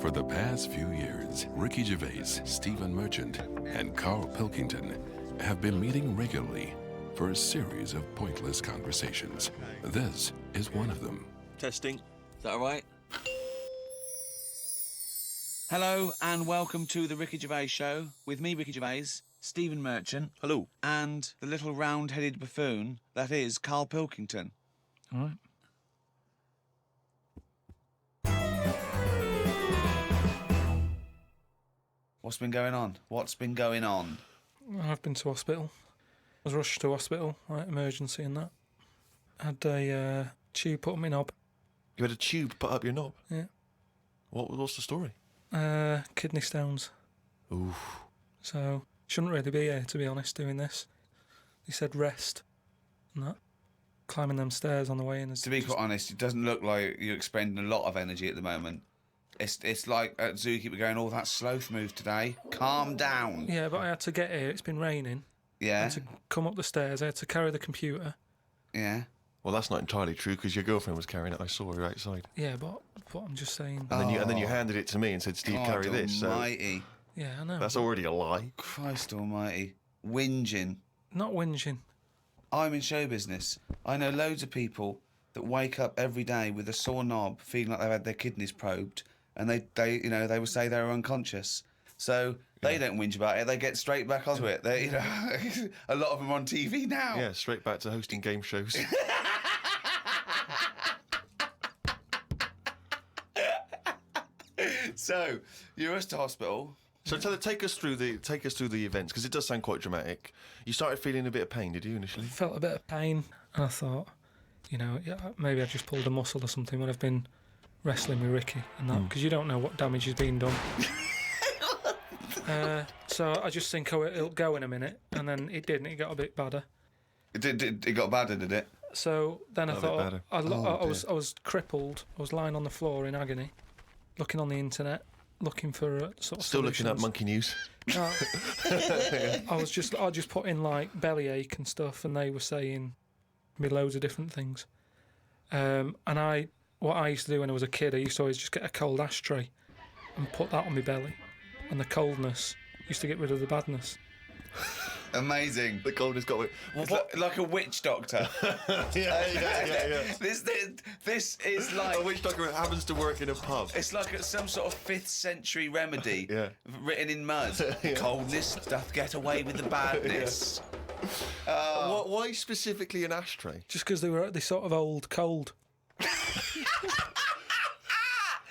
For the past few years, Ricky Gervais, Stephen Merchant, and Carl Pilkington have been meeting regularly for a series of pointless conversations. This is one of them. Testing. Is that all right? Hello and welcome to the Ricky Gervais Show with me, Ricky Gervais, Stephen Merchant. Hello. And the little round-headed buffoon that is Carl Pilkington. All right. What's been going on? What's been going on? I've been to hospital. I was rushed to hospital, like emergency and that. Had a tube put up my knob. You had a tube put up your knob? Yeah. What's the story? Kidney stones. Ooh. So, shouldn't really be here, to be honest, doing this. They said rest and that. Climbing them stairs on the way in. To be quite honest, it doesn't look like you're expending a lot of energy at the moment. It's like at Zookeeper going, oh, that sloth move today. Calm down. Yeah, but I had to get here. It's been raining. Yeah. I had to come up the stairs. I had to carry the computer. Yeah. Well, that's not entirely true because your girlfriend was carrying it. I saw her outside. Yeah, but I'm just saying. And then you handed it to me and said, "Steve, carry this." Almighty. So Yeah, I know. that's already a lie. Christ almighty. Whinging. Not whinging. I'm in show business. I know loads of people that wake up every day with a sore knob, feeling like they've had their kidneys probed, and they will say they're unconscious. So they don't whinge about it. They get straight back onto it. They, a lot of them are on TV now. Yeah, straight back to hosting game shows. So you're rushed to hospital. So take us through the events because it does sound quite dramatic. You started feeling a bit of pain, did you initially? Felt a bit of pain, and I thought, maybe I just pulled a muscle or something when I've been wrestling with Ricky and that, because you don't know what damage has been done. So I just think, it'll go in a minute, and then it didn't. It got a bit badder. It got badder, did it? So then I thought, I dear. was crippled. I was lying on the floor in agony, looking on the internet, looking for sort of Still looking at solutions. Monkey News. I just put in like bellyache and stuff, and they were saying me loads of different things. And what I used to do when I was a kid, I used to always just get a cold ashtray and put that on my belly, and the coldness used to get rid of the badness. Amazing. The coldness got it. It's like a witch doctor. Yeah. This is like A witch doctor happens to work in a pub. it's like some sort of 5th century remedy written in mud. Yeah. Coldness doth get away with the badness. Why specifically an ashtray? Just because they sort of old cold.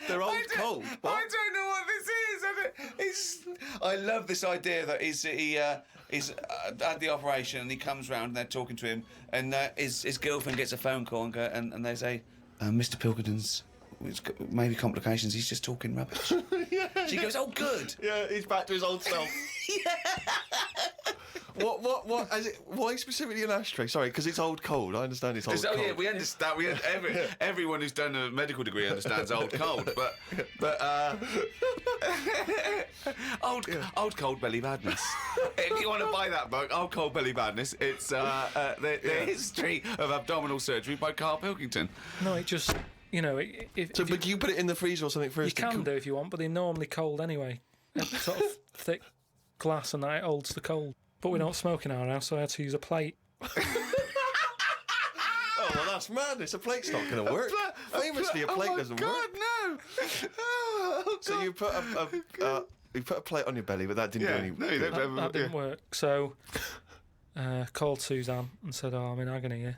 They're old cold. I don't know what this is. I love this idea that he had the operation and he comes round and they're talking to him and his girlfriend gets a phone call and they say, Mr. Pilkington's maybe complications. He's just talking rubbish. She goes, oh, good. Yeah, he's back to his old self. What? Why specifically an ashtray? Sorry, because it's old cold. I understand it's old cold. Yeah, we understand. Everyone who's done a medical degree understands old cold, but old cold belly badness. If you want to buy that book, Old Cold Belly Badness, it's the history of abdominal surgery by Carl Pilkington. No, it just But you put it in the freezer or something you first. can do if you want, but they're normally cold anyway. It's sort of thick glass and that it holds the cold. But we don't smoke in our house, so I had to use a plate. Oh, well, that's madness. A plate's not going to work. Famously, a plate doesn't work. No! Oh, So you put a plate on your belly, but that didn't do any. That didn't work. So called Suzanne and said, I'm in agony here.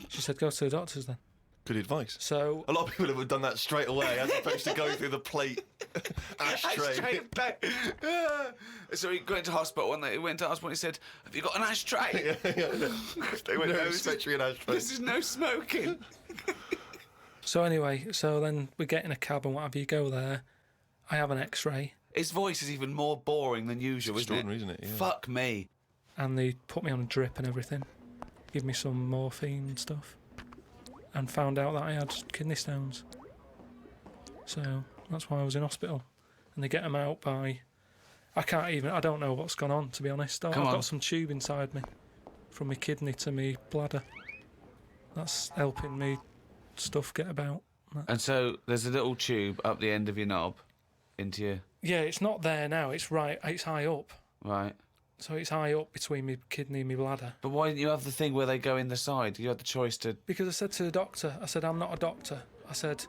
She said, go to the doctors then. Good advice. So A lot of people have done that straight away, as opposed to going through the plate ashtray. So he went to hospital and he went to hospital and he said, have you got an ashtray? They went, No, especially an ashtray. This is no smoking. So anyway, so then we get in a cab and what have you, go there. I have an X-ray His voice is even more boring than usual, Extraordinary, isn't it? Yeah. Fuck me. and they put me on a drip and everything. Give me some morphine and stuff. And found out that I had kidney stones. So that's why I was in hospital. And they get them out by... I don't know what's gone on, to be honest. I've got some tube inside me. From my kidney to my bladder. That's helping me stuff get about. And so there's a little tube up the end of your knob. into you. Yeah, it's not there now. It's high up. Right. So it's high up between my kidney and my bladder. But why didn't you have the thing where they go in the side? You had the choice to... Because I said to the doctor, I said, I'm not a doctor. I said,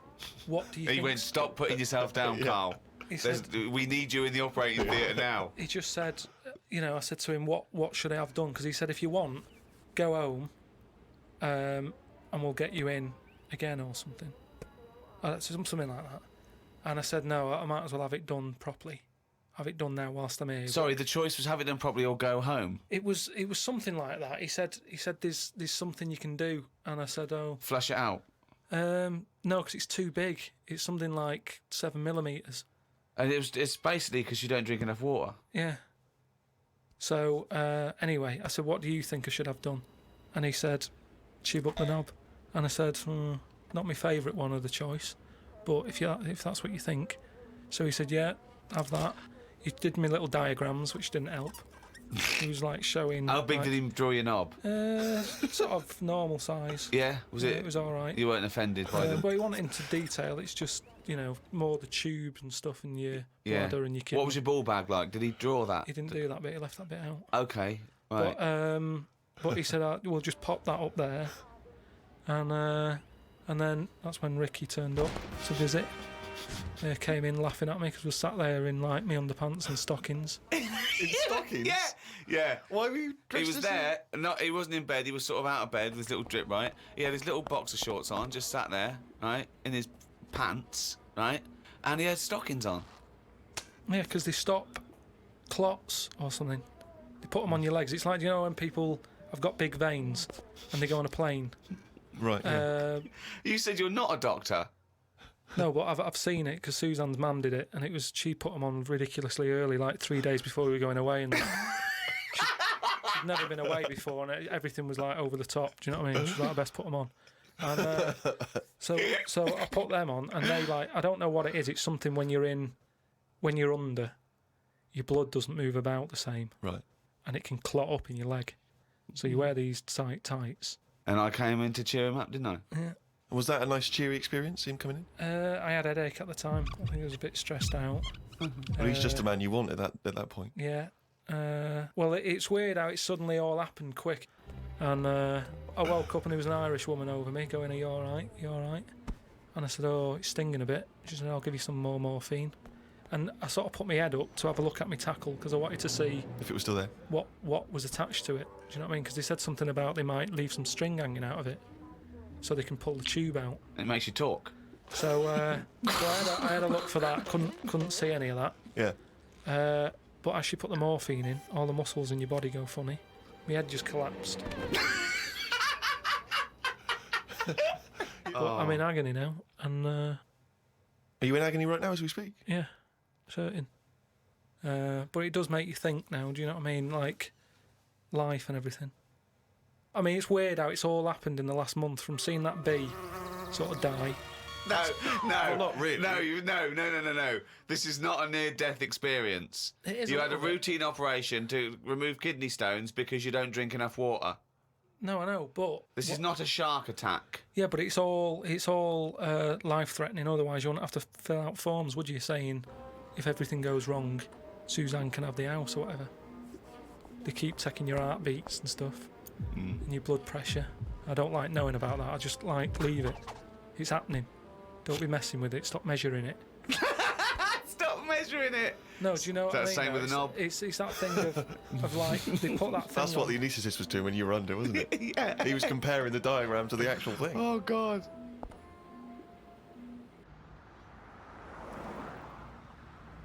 what do you He think? went, stop putting yourself down, Carl. He said, We need you in the operating theatre now. he just said, I said to him, what should I have done? Because he said, if you want, go home and we'll get you in again or something. Something like that. And I said, no, I might as well have it done properly. Have it done now whilst I'm here. Sorry, the choice was have it done properly or go home. It was something like that. He said there's something you can do, and I said, oh, Flush it out. no, because it's too big. It's something like 7mm. And it's basically because you don't drink enough water. Yeah. So anyway, I said, what do you think I should have done? And he said, tube up the knob. And I said, not my favourite one of the choice, but if that's what you think. So he said, yeah, have that. He did me little diagrams, which didn't help. He was like showing. How big like, did he draw your knob? Sort of normal size. Yeah, was it? It was all right. You weren't offended by them? But he wanted into detail. It's just more the tubes and stuff in your bladder and your kidney. What was your ball bag like? Did he draw that? He didn't do that bit. He left that bit out. Okay, right. But he said, we'll just pop that up there, and then that's when Ricky turned up to visit. They came in laughing at me because we sat there in like me underpants and stockings. In stockings? Yeah. Why were you dressed He was as there. No, he wasn't in bed. He was sort of out of bed with his little drip, right? He had his little boxer shorts on, just sat there, right, in his pants, right, and he had stockings on. Yeah, because they stop clots or something. They put them on your legs. It's like, when people have got big veins and they go on a plane. Right. Yeah. You said you're not a doctor. No, but I've seen it because Suzanne's mum did it, and she put them on ridiculously early, like 3 days before we were going away, and she'd never been away before, and everything was like over the top. Do you know what I mean? She was like, I best put them on. And so I put them on, and they I don't know what it is. It's something when you're under, your blood doesn't move about the same, Right. and it can clot up in your leg. So you wear these tight tights. And I came in to cheer him up, didn't I? Yeah. Was that a nice, cheery experience, him coming in? I had a headache at the time. I think I was a bit stressed out. Well, he's just a man you want at that point. Yeah. Well, it's weird how it suddenly all happened quick. And I woke up and there was an Irish woman over me going, are you all right? You all right? And I said, oh, it's stinging a bit. She said, I'll give you some more morphine. And I sort of put my head up to have a look at my tackle because I wanted to see If it was still there. what was attached to it. Do you know what I mean? Because they said something about they might leave some string hanging out of it so they can pull the tube out. It makes you talk. So, I had a look for that. Couldn't see any of that. Yeah. But as she put the morphine in, all the muscles in your body go funny. My head just collapsed. But I'm in agony now, and Are you in agony right now as we speak? yeah, certain. But it does make you think now. Do you know what I mean? Like life and everything. I mean, it's weird how it's all happened in the last month. From seeing that bee sort of die. No, Well, not really. No. This is not a near-death experience. It is You a had a little bit. routine operation to remove kidney stones because you don't drink enough water. No, I know, but This is not a shark attack. yeah, but it's all life-threatening. Otherwise, you wouldn't have to fill out forms, would you? Saying if everything goes wrong, Suzanne can have the house or whatever. They keep checking your heartbeats and stuff and your blood pressure. I don't like knowing about that. I just leave it. It's happening. Don't be messing with it. Stop measuring it. Stop measuring it. No, do you know what I mean? That's the same with though? the knob. It's that thing of like they put that thing. That's what on. the anaesthetist was doing when you were under, wasn't it? Yeah. He was comparing the diagram to the actual thing. Oh, God.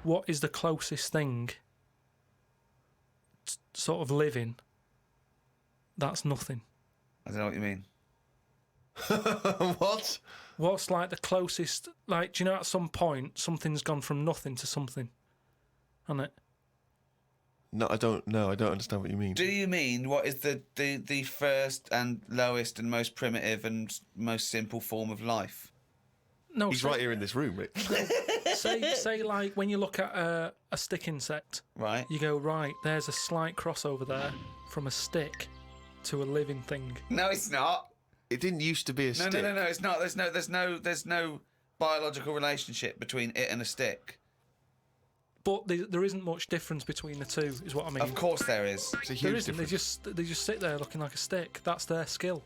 What is the closest thing sort of living that's nothing? I don't know what you mean. What? What's like the closest? Like, do you know at some point something's gone from nothing to something, hasn't it? No, I don't know. I don't understand what you mean. Do you mean what is the first and lowest and most primitive and most simple form of life? No, He's say, right here in this room, Rick. say like when you look at a stick insect, Right. you go, right, there's a slight crossover there from a stick to a living thing. No, it's not. It didn't used to be a No, stick. it's not. There's no biological relationship between it and a stick. But there isn't much difference between the two, is what I mean. Of course there is. It's a There huge isn't. difference. They just sit there looking like a stick. That's their skill.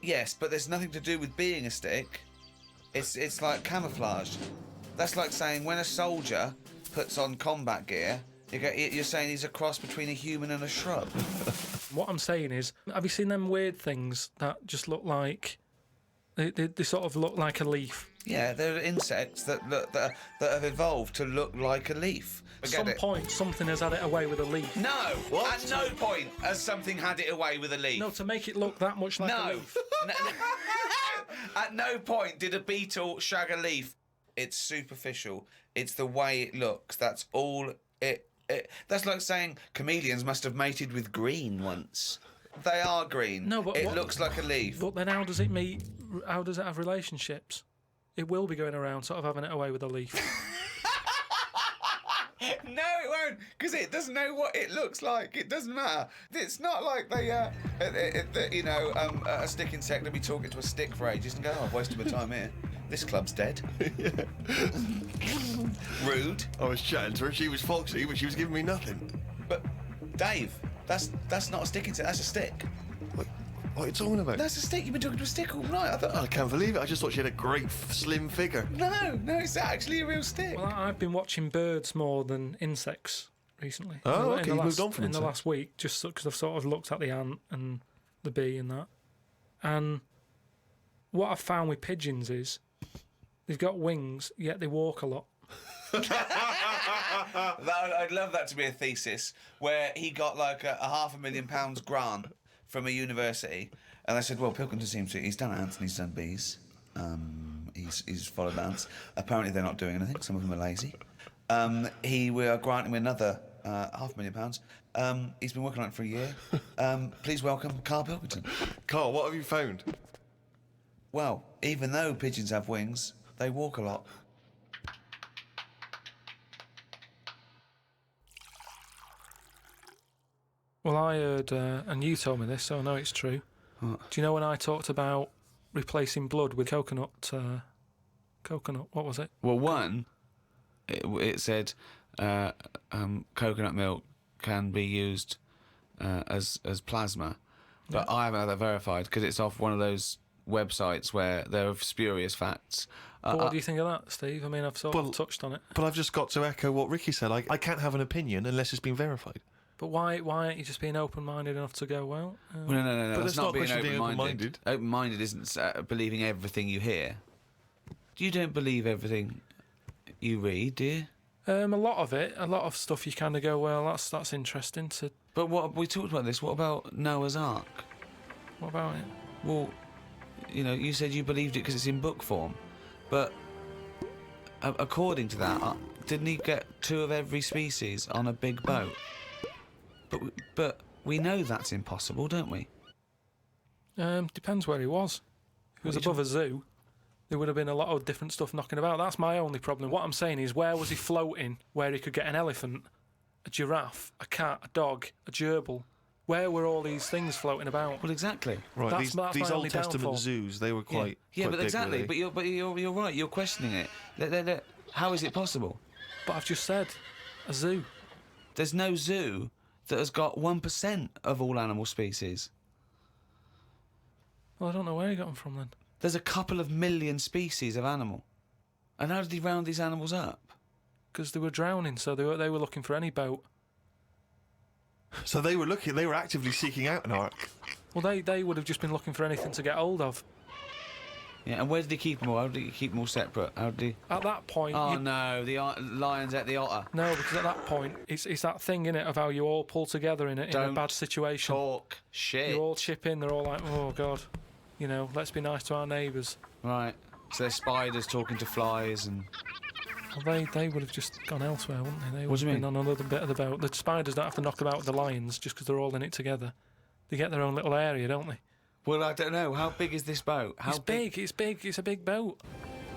Yes, but there's nothing to do with being a stick. It's like camouflage. That's like saying when a soldier puts on combat gear, you're saying he's a cross between a human and a shrub. What I'm saying is, have you seen them weird things that just look like... They sort of look like a leaf. Yeah, they're insects that have evolved to look like a leaf. At some point, something has had it away with a leaf. No! What? At no point has something had it away with a leaf. No, to make it look that much like a No. leaf. At no point did a beetle shag a leaf. It's superficial. It's the way it looks. That's all it. That's like saying chameleons must have mated with green once. They are green. No, but it what- looks like a leaf. But then how does it meet? How does it have relationships? It will be going around sort of having it away with a leaf. No, it won't, because it doesn't know what it looks like. It doesn't matter. It's not like they, a stick insect will be talking to a stick for ages and go, "Oh, I've wasted my time here. This club's dead." Rude. I was chatting to her. She was foxy, but she was giving me nothing. But Dave, that's not a stick insect. That's a stick. What are you talking about? That's a stick. You've been talking to a stick all night. I thought. I can't believe it. I just thought she had a great slim figure. No, it's actually a real stick. Well, I've been watching birds more than insects recently. Oh, okay, you've moved on from in the insects. last week, just because I've sort of looked at the ant and the bee and that. And what I've found with pigeons is they've got wings, yet they walk a lot. I'd love that to be a thesis where he got like a £500,000 grant from a university, and I said, "Well, Pilkington seems to. He's done ants and he's done bees. He's followed ants. Apparently, they're not doing anything. Some of them are lazy. We are granting him another £500,000. He's been working on it for a year. Please welcome Carl Pilkington." Carl, what have you found? Well, even though pigeons have wings, they walk a lot. Well, I heard, and you told me this, so I know it's true. What? Do you know when I talked about replacing blood with coconut? What was it? Well, one, it said coconut milk can be used as plasma, but I haven't had that verified because it's off one of those websites where there are spurious facts. But what do you think of that, Steve? I mean, I've sort of touched on it. But I've just got to echo what Ricky said. I can't have an opinion unless it's been verified. But why aren't you just being open-minded enough to go, well... Well, no. But That's it's not not a being question of being open-minded. open-minded. Open-minded isn't believing everything you hear. You don't believe everything you read, do you? a lot of stuff you kind of go, well, that's interesting. But what we talked about this. What about Noah's Ark? What about it? Well, you said you believed it because it's in book form, but according to that, didn't he get 2 of every species on a big boat? But we know that's impossible, don't we? Depends where he was. If he was above a zoo, there would have been a lot of different stuff knocking about. That's my only problem. What I'm saying is, where was he floating where he could get an elephant, a giraffe, a cat, a dog, a gerbil? Where were all these things floating about? Well, exactly. Right, That's these my Old only Testament downfall. zoos, they were quite Yeah, quite but big, exactly. were they? But you're right. You're questioning it. How is it possible? But I've just said, a zoo. There's no zoo that has got 1% of all animal species. Well, I don't know where he got them from then. There's a couple of million species of animal. And how did he round these animals up? Because they were drowning, so they were looking for any boat. So they were actively seeking out an ark. Well, they would have just been looking for anything to get hold of. Yeah, and where did he keep them all? How did he keep them all separate? How did he... At that point, Oh, no, the lions ate the otter. no, because at that point, it's that thing in it of how you all pull together in a Don't bad situation. Talk shit. You all chip in. They're all like, oh god, let's be nice to our neighbours. Right. So there's spiders talking to flies and... Well, they would have just gone elsewhere, wouldn't they? They would What do you have been mean? on another bit of the boat. The spiders don't have to knock about the lions just because they're all in it together. They get their own little area, don't they? Well, I don't know. How big is this boat? It's big. It's big. It's a big boat.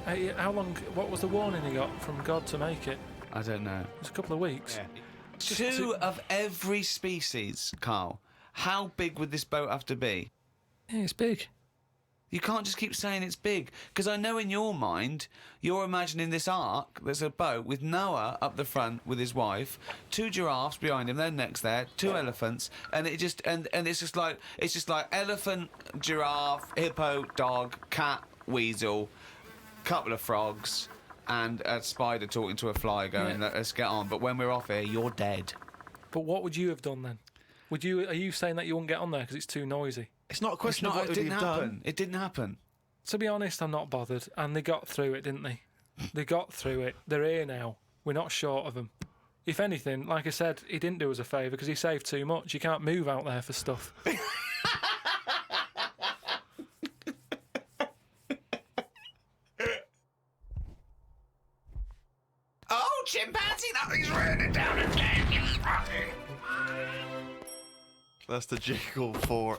How long? What was the warning he got from God to make it? I don't know. It was a couple of weeks. Yeah. 2 of every species, Carl. How big would this boat have to be? Yeah, it's big. You can't just keep saying it's big. Because I know in your mind, you're imagining this ark, there's a boat with Noah up the front with his wife, 2 giraffes behind him, their necks there, 2 elephants, and it just and it's just like elephant, giraffe, hippo, dog, cat, weasel, couple of frogs, and a spider talking to a fly going, let's get on. But when we're off here, you're dead. But what would you have done then? Are you saying that you wouldn't get on there because it's too noisy? It's not a question of what it would didn't you have happen. done. It didn't happen. To be honest, I'm not bothered. And they got through it, didn't they? They got through it. They're here now. We're not short of them. If anything, like I said, he didn't do us a favour because he saved too much. You can't move out there for stuff. Oh, chimpanzee, nothing's raining down again. That's the jingle for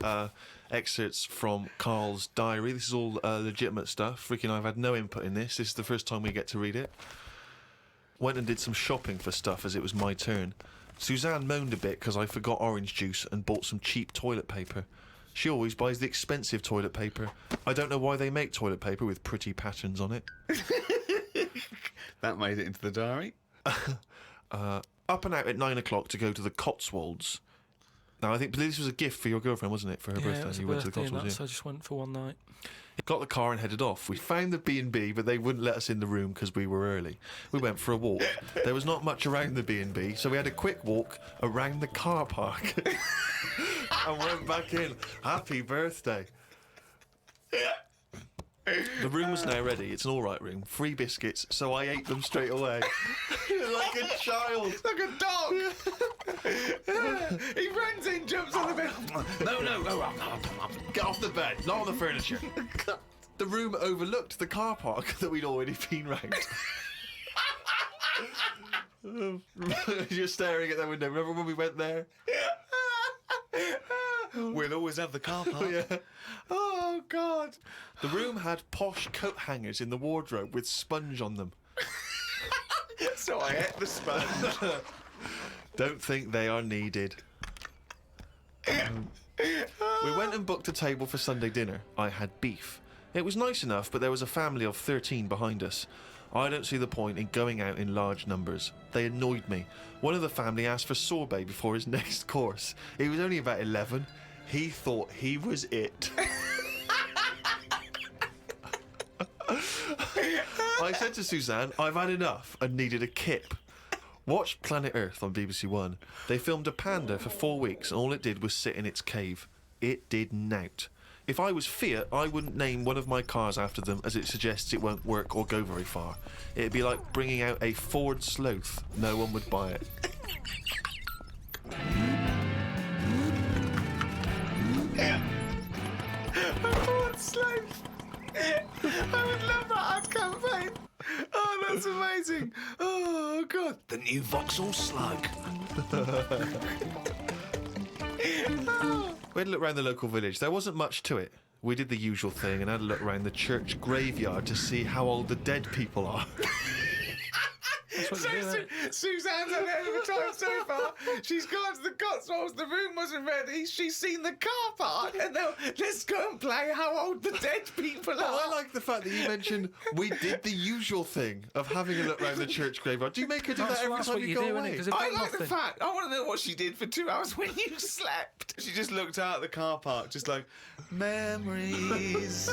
excerpts from Carl's diary. This is all legitimate stuff. Ricky and I have had no input in this. This is the first time we get to read it. Went and did some shopping for stuff as it was my turn. Suzanne moaned a bit because I forgot orange juice and bought some cheap toilet paper. She always buys the expensive toilet paper. I don't know why they make toilet paper with pretty patterns on it. That made it into the diary. Up and out at 9 o'clock to go to the Cotswolds. Now, I think this was a gift for your girlfriend, wasn't it, for her Yeah, birthday? it was a You went to the birthday and Cotswolds, that, so I just went for one night. Got the car and headed off. We found the B&B, but they wouldn't let us in the room because we were early. We went for a walk. There was not much around the B&B, so we had a quick walk around the car park and went back in. Happy birthday. The room was now ready. It's an all right room. 3 biscuits, so I ate them straight away. Like a child. Like a dog. He runs in, jumps on the bed. No. Get off the bed, not on the furniture. The room overlooked the car park that we'd already been round. You're staring at that window. Remember when we went there? We'll always have the car park. Yeah. Oh, God. The room had posh coat hangers in the wardrobe with sponge on them. So I ate the sponge. Don't think they are needed. We went and booked a table for Sunday dinner. I had beef. It was nice enough, but there was a family of 13 behind us. I don't see the point in going out in large numbers. They annoyed me. One of the family asked for sorbet before his next course. He was only about 11. He thought he was it. I said to Suzanne, I've had enough and needed a kip. Watched Planet Earth on BBC One. They filmed a panda for 4 weeks and all it did was sit in its cave. It did nout. If I was Fiat, I wouldn't name one of my cars after them as it suggests it won't work or go very far. It'd be like bringing out a Ford Sloth. No one would buy it. Ford Sloth. I would love that ad campaign. Oh, that's amazing. Oh, God. The new Vauxhall Slug. We had a look around the local village. There wasn't much to it. We did the usual thing and had a look around the church graveyard to see how old the dead people are. That's what you do, isn't it? Suzanne's had it over time so far. She's gone to the Cotswolds. The room wasn't ready. She's seen the car park. And now let's go and play how old the dead people are. I like the fact that you mentioned we did the usual thing of having a look around the church graveyard. Do you make her do that every That's time what you you go do, away? innit? 'Cause if I they've like the nothing- fact. I want to know what she did for 2 hours when you slept. She just looked out at the car park, just like, memories.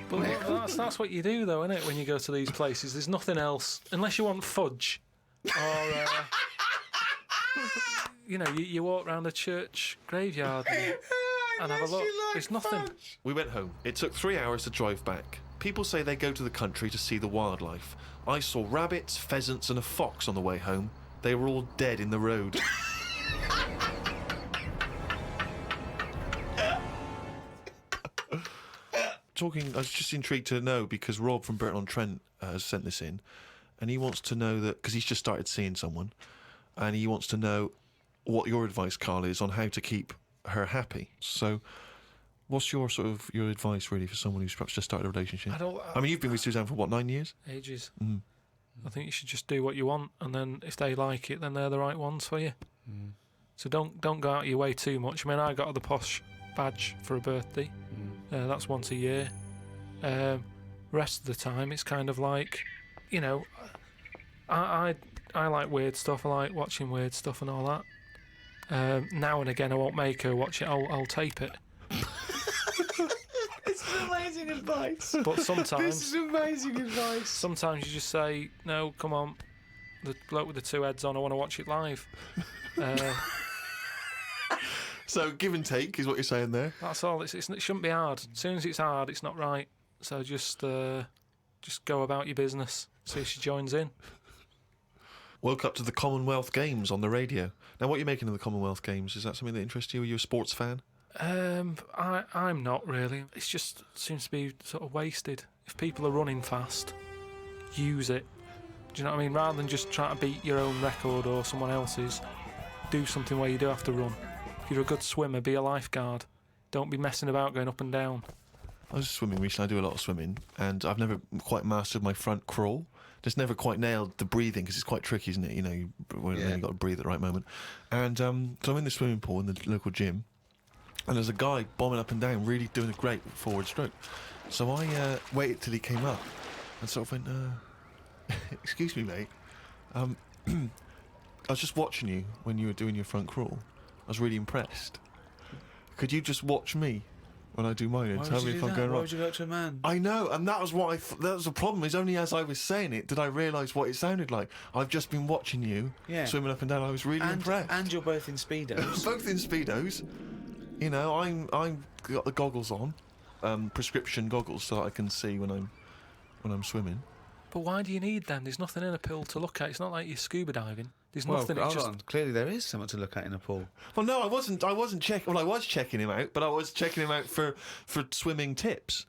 But that's what you do, though, isn't it? When you go to these places, there's nothing else unless you want fudge, or you walk around a church graveyard and have a look. There's nothing. We went home. It took 3 hours to drive back. People say they go to the country to see the wildlife. I saw rabbits, pheasants, and a fox on the way home. They were all dead in the road. I was just intrigued to know because Rob from Burton-on-Trent has sent this in, and he wants to know that because he's just started seeing someone, and he wants to know what your advice, Carl, is on how to keep her happy. So, what's your advice really for someone who's perhaps just started a relationship? I mean, you've been with Suzanne for what, 9 years? Ages. I think you should just do what you want, and then if they like it, then they're the right ones for you. So don't go out of your way too much. I mean, I got her the posh badge for her birthday. That's once a year. Rest of the time, it's kind of like, you know, I like weird stuff. I like watching weird stuff and all that. Now and again, I won't make her watch it. I'll tape it. This is amazing advice. But sometimes, This is amazing advice. sometimes you just say, no, come on, the bloke with the two heads on, I want to watch it live. So give and take is what you're saying there. That's all. It shouldn't be hard. As soon as it's hard, it's not right. So just go about your business. See if she joins in. Woke up to the Commonwealth Games on the radio. Now, what are you making of the Commonwealth Games? Is that something that interests you? Are you a sports fan? I'm not really. It just seems to be sort of wasted. If people are running fast, use it. Do you know what I mean? Rather than just trying to beat your own record or someone else's, do something where you do have to run. If you're a good swimmer, be a lifeguard. Don't be messing about going up and down. I was swimming recently. I do a lot of swimming, and I've never quite mastered my front crawl. Just never quite nailed the breathing, because it's quite tricky, isn't it? You know, you've got to breathe at the right moment. And so I'm in the swimming pool in the local gym, and there's a guy bombing up and down, really doing a great forward stroke. So I waited till he came up, and sort of went, excuse me, mate. I was just watching you when you were doing your front crawl. I was really impressed. Could you just watch me when I do mine and tell me if I'm going Why wrong? would you go up to a man? I know, and that was what that was the problem. Is only as I was saying it did I realise what it sounded like. I've just been watching you swimming up and down. I was really impressed. And you're both in Speedos. Both in speedos. You know, I'm got the goggles on, prescription goggles, so that I can see when I'm swimming. But why do you need them? There's nothing in a pool to look at. It's not like you're scuba diving. There's Well, nothing. hold on. Clearly there is something to look at in a pool. Well, no, I wasn't checking. Well, I was checking him out, but I was checking him out for swimming tips.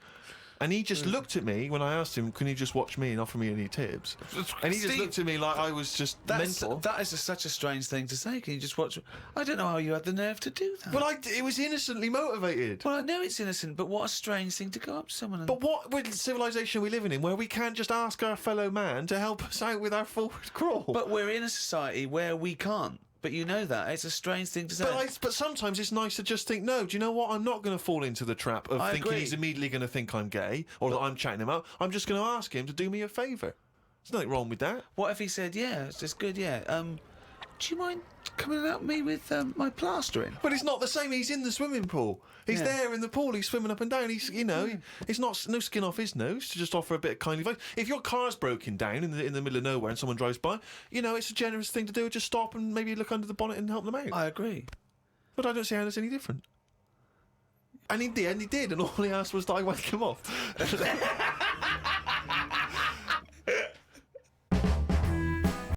And he just looked at me when I asked him, "Can you just watch me and offer me any tips?" And he just Steve, looked at me like I was just mental. That is such a strange thing to say. Can you just watch? I don't know how you had the nerve to do that. Well, it was innocently motivated. Well, I know it's innocent, but what a strange thing to go up to someone and... But what civilization are we living in where we can't just ask our fellow man to help us out with our forward crawl? But we're in a society where we can't. But you know that. It's a strange thing to say. But sometimes it's nice to just think, no, do you know what? I'm not going to fall into the trap of thinking agree. he's immediately going to think I'm gay or that I'm chatting him up. I'm just going to ask him to do me a favour. There's nothing wrong with that. What if he said, yeah, it's just good, yeah. Do you mind coming and help me with my plastering? But it's not the same. He's in the swimming pool. He's there in the pool. He's swimming up and down. He's, it's not no skin off his nose to just offer a bit of kindly advice. If your car's broken down in the middle of nowhere and someone drives by, it's a generous thing to do. Just stop and maybe look under the bonnet and help them out. I agree. But I don't see how that's any different. And in the end, he did, and all he asked was that I wake him off.